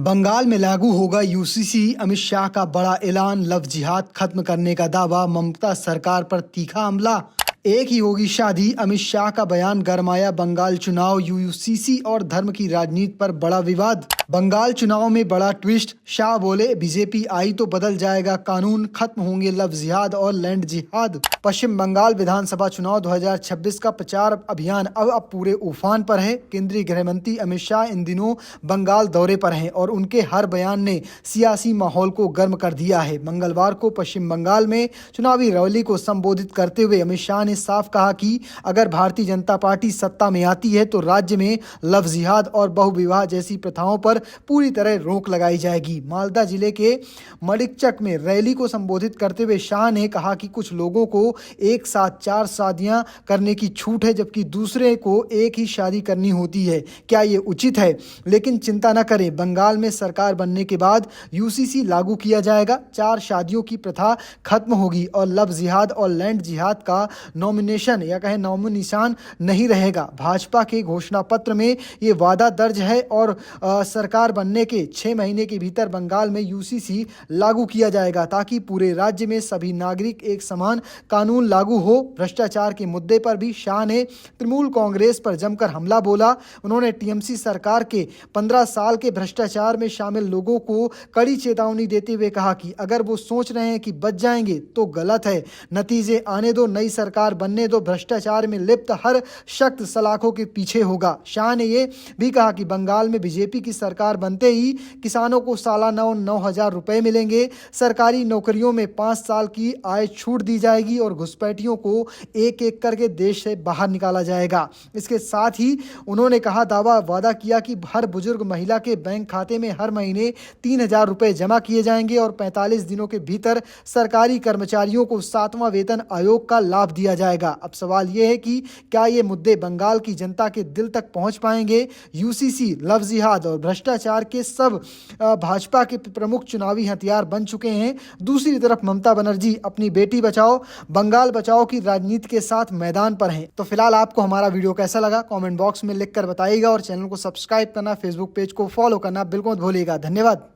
बंगाल में लागू होगा यूसीसी, अमित शाह का बड़ा ऐलान, लव जिहाद खत्म करने का दावा, ममता सरकार पर तीखा हमला। एक ही होगी शादी, अमित शाह का बयान गरमाया बंगाल चुनाव, यूसीसी और धर्म की राजनीति पर बड़ा विवाद। बंगाल चुनाव में बड़ा ट्विस्ट, शाह बोले बीजेपी आई तो बदल जाएगा कानून, खत्म होंगे लव जिहाद और लैंड जिहाद। पश्चिम बंगाल विधानसभा चुनाव 2026 का प्रचार अभियान अब पूरे उफान पर है। केंद्रीय गृह मंत्री अमित शाह इन दिनों बंगाल दौरे पर हैं और उनके हर बयान ने सियासी माहौल को गर्म कर दिया है। मंगलवार को पश्चिम बंगाल में चुनावी रैली को संबोधित करते हुए अमित शाह ने साफ कहा कि अगर भारतीय जनता पार्टी सत्ता में आती है तो राज्य में लव जिहाद और बहुविवाह जैसी प्रथाओं पर पूरी तरह रोक लगाई जाएगी। मालदा जिले के मडिकचक में रैली को संबोधित करते हुए शाह ने कहा कि कुछ लोगों को एक साथ 4 शादियां करने की छूट है जबकि दूसरे को एक ही शादी करनी होती है। क्या ये उचित है? लेकिन चिंता न करें, बंगाल में सरकार बनने के बाद यूसीसी लागू किया जाएगा, 4 शादियों की प्रथा खत्म होगी और लव जिहाद और लैंड जिहाद का नॉमिनेशन या कहें नामो निशान नहीं रहेगा। भाजपा के घोषणा पत्र में ये वादा दर्ज है और सरकार बनने के 6 महीने के भीतर बंगाल में यूसीसी लागू किया जाएगा ताकि पूरे राज्य में सभी नागरिक एक समान कानून लागू हो। भ्रष्टाचार के मुद्दे पर भी शाह ने तृणमूल कांग्रेस पर जमकर हमला बोला। उन्होंने टीएमसी सरकार के 15 साल के भ्रष्टाचार में शामिल लोगों को कड़ी चेतावनी देते हुए कहा कि अगर वो सोच रहे हैं कि बच जाएंगे तो गलत है, नतीजे आने दो, नई सरकार बनने दो, भ्रष्टाचार में लिप्त हर शख्स सलाखों के पीछे होगा। शाह ने ये भी कहा कि बंगाल में बीजेपी की सरकार बनते ही किसानों को सालाना 9,000 रुपए मिलेंगे, सरकारी नौकरियों में 5 साल की आय छूट दी जाएगी और घुसपैठियों को एक एक करके देश से बाहर निकाला जाएगा। इसके साथ ही उन्होंने कहा वादा किया कि हर बुजुर्ग महिला के बैंक खाते में हर महीने 3,000 रुपए जमा किए जाएंगे और 45 दिनों के भीतर सरकारी कर्मचारियों को 7वां वेतन आयोग का लाभ दिया जाएगा। अब सवाल यह है कि क्या ये मुद्दे बंगाल की जनता के दिल तक पहुंच पाएंगे? यूसीसी, लव जिहाद और भ्रष्टाचार के सब भाजपा के प्रमुख चुनावी हथियार बन चुके हैं। दूसरी तरफ ममता बनर्जी अपनी बेटी बचाओ बंगाल बचाओ की राजनीति के साथ मैदान पर हैं। तो फिलहाल आपको हमारा वीडियो कैसा लगा कमेंट बॉक्स में लिखकर बताइएगा और चैनल को सब्सक्राइब करना, फेसबुक पेज को फॉलो करना बिल्कुल मत भूलिएगा। धन्यवाद।